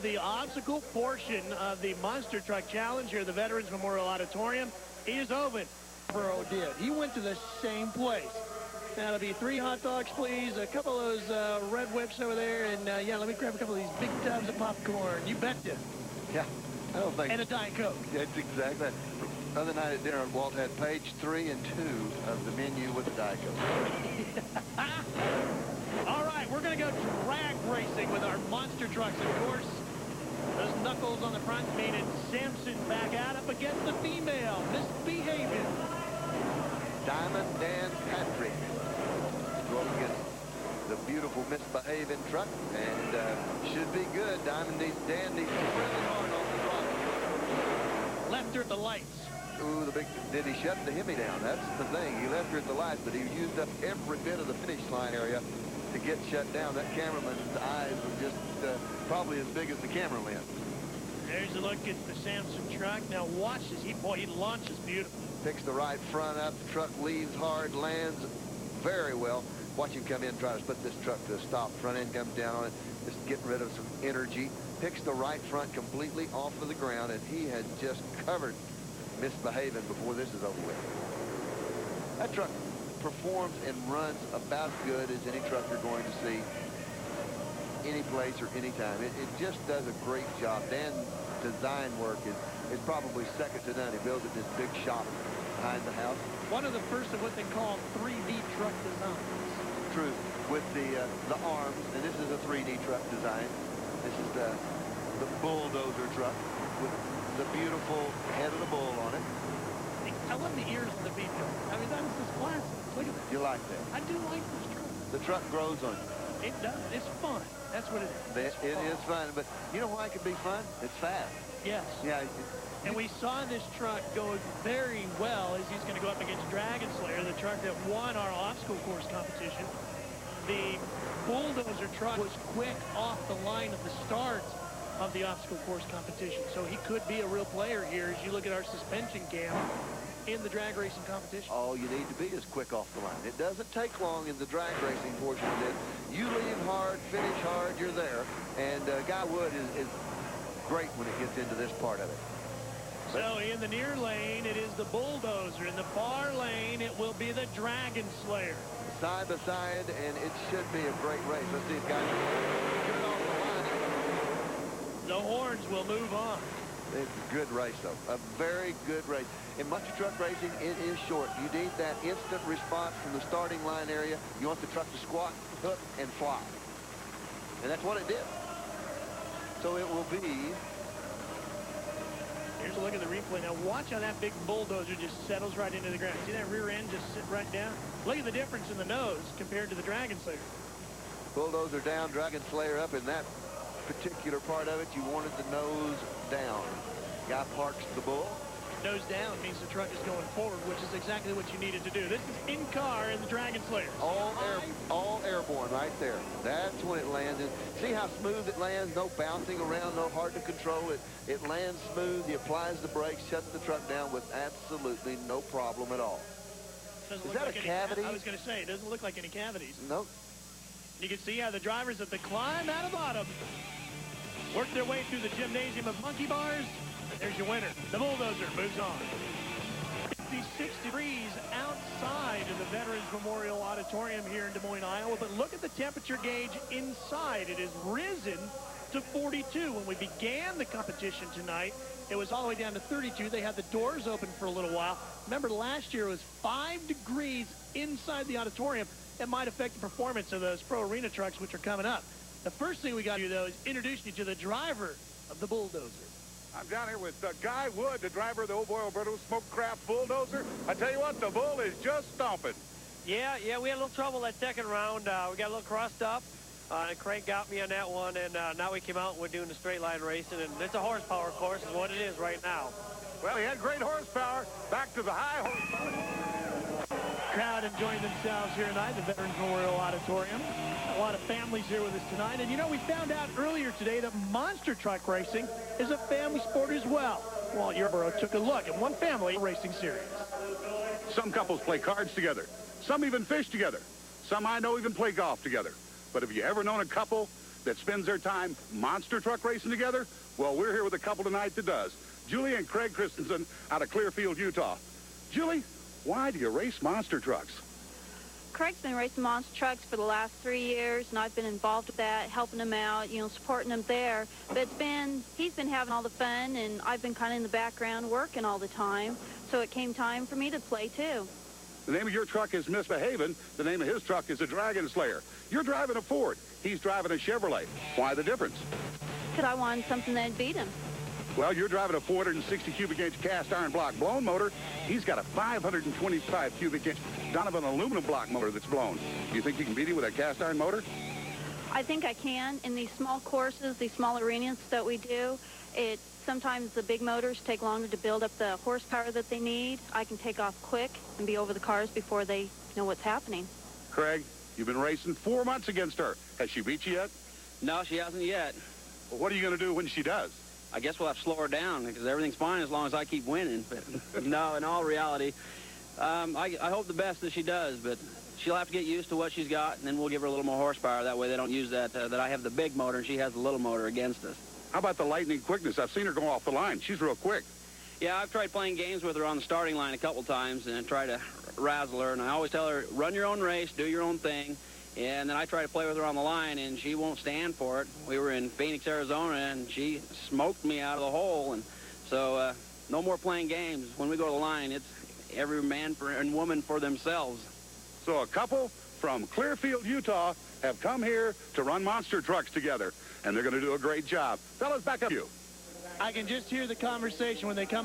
the obstacle portion of the Monster Truck Challenge here at the Veterans Memorial Auditorium is open. Burrow did. He went to the same place. Now, it'll be 3 hot dogs, please, a couple of those red whips over there, and, yeah, let me grab a couple of these big tubs of popcorn. You betcha. Yeah, I don't think... And a Diet Coke. That's exactly. The other night at dinner, Walt had page 3 and 2 of the menu with the Diet Coke. All right, we're going to go drag racing with our monster trucks, of course. Those knuckles on the front meaning Samson back out up against the female, Misbehaving. Diamond Dan Patrick going against the beautiful Misbehaving truck, and should be good. Dan needs really hard on the front. Left her at the lights. Ooh, did he shut the Hemi down? That's the thing. He left her at the lights, but he used up every bit of the finish line area to get shut down. That cameraman's eyes were just probably as big as the camera lens. There's a look at the Samson truck. Now watch this. He launches beautiful. Picks the right front up. The truck leaves hard, lands very well. Watch him come in, try to put this truck to a stop. Front end comes down on it, just getting rid of some energy. Picks the right front completely off of the ground, and he had just covered Misbehaving before this is over with. That truck performs and runs about as good as any truck you're going to see any place or any time. It just does a great job. Dan's design work is probably second to none. He builds it in this big shop behind the house. One of the first of what they call 3D truck designs. True. With the arms, and this is a 3D truck design. This is the bulldozer truck with the beautiful head of the bull on it. I love the ears of the vehicle. I mean, that is just classic. Look at that. You like that? I do like this truck. The truck grows on you. It does. It's fun. That's what it is. It is fun, but you know why it can be fun? It's fast. Yes. Yeah. And we saw this truck go very well as he's going to go up against Dragon Slayer, the truck that won our obstacle course competition. The bulldozer truck was quick off the line of the start of the obstacle course competition. So he could be a real player here as you look at our suspension cam in the drag racing competition. All you need to be is quick off the line. It doesn't take long in the drag racing portion of this. You leave hard, finish hard, you're there. And Guy Wood is great when it gets into this part of it. So in the near lane, it is the bulldozer. In the far lane, it will be the Dragon Slayer. Side by side, and it should be a great race. Let's see if Guy can get it off the line. The horns will move on. It's a good race, though. A very good race. In monster truck racing, it is short. You need that instant response from the starting line area. You want the truck to squat, hook, and fly. And that's what it did. So it will be... Here's a look at the replay. Now watch how that big bulldozer just settles right into the ground. See that rear end just sit right down? Look at the difference in the nose compared to the Dragon Slayer. Bulldozer down, Dragon Slayer up. In that particular part of it, you wanted the nose down. Guy parks the bull. Nose down means the truck is going forward, which is exactly what you needed to do. This is in car in the Dragon Slayer. All airborne right there. That's when it landed. See how smooth it lands? No bouncing around, no hard to control. It lands smooth. He applies the brakes, shuts the truck down with absolutely no problem at all. Is that a cavity? I was going to say, it doesn't look like any cavities. Nope. You can see how the drivers at the climb out of bottom work their way through the gymnasium of monkey bars. There's your winner. The bulldozer moves on. 56 degrees outside of the Veterans Memorial Auditorium here in Des Moines, Iowa. But look at the temperature gauge inside. It has risen to 42. When we began the competition tonight, it was all the way down to 32. They had the doors open for a little while. Remember, last year it was 5 degrees inside the auditorium. It might affect the performance of those pro arena trucks, which are coming up. The first thing we got to do, though, is introduce you to the driver of the bulldozer. I'm down here with Guy Wood, the driver of the Old Boy Alberto Smoke Craft Bulldozer. I tell you what, the bull is just stomping. Yeah, we had a little trouble that second round. We got a little crossed up, and Craig got me on that one, and now we came out and we're doing the straight line racing, and it's a horsepower course is what it is right now. Well, he had great horsepower, back to the high horsepower. Crowd enjoying themselves here tonight at the Veterans Memorial Auditorium. A lot of families here with us tonight. And, you know, we found out earlier today that monster truck racing is a family sport as well. Walt Yarborough took a look at one family racing series. Some couples play cards together. Some even fish together. Some I know even play golf together. But have you ever known a couple that spends their time monster truck racing together? Well, we're here with a couple tonight that does. Julie and Craig Christensen out of Clearfield, Utah. Julie, why do you race monster trucks? Craig's been racing monster trucks for the last 3 years, and I've been involved with that, helping him out, you know, supporting him there. But he's been having all the fun, and I've been kind of in the background working all the time. So it came time for me to play, too. The name of your truck is Misbehavin'. The name of his truck is a Dragon Slayer. You're driving a Ford. He's driving a Chevrolet. Why the difference? Because I wanted something that'd beat him. Well, you're driving a 460 cubic inch cast iron block blown motor. He's got a 525 cubic inch Donovan aluminum block motor that's blown. Do you think you can beat him with that cast iron motor? I think I can. In these small courses, these small arenas that we do, sometimes the big motors take longer to build up the horsepower that they need. I can take off quick and be over the cars before they know what's happening. Craig, you've been racing 4 months against her. Has she beat you yet? No, she hasn't yet. Well, what are you going to do when she does? I guess we'll have to slow her down because everything's fine as long as I keep winning. But no, in all reality, I hope the best that she does, but she'll have to get used to what she's got, and then we'll give her a little more horsepower. That way they don't use that I have the big motor and she has the little motor against us. How about the lightning quickness? I've seen her go off the line. She's real quick. Yeah, I've tried playing games with her on the starting line a couple times and try to razzle her, and I always tell her, run your own race, do your own thing. And then I try to play with her on the line, and she won't stand for it. We were in Phoenix, Arizona, and she smoked me out of the hole. And so no more playing games. When we go to the line, it's every man and woman for themselves. So a couple from Clearfield, Utah, have come here to run monster trucks together, and they're going to do a great job. Fellas, back up you. I can just hear the conversation when they come on.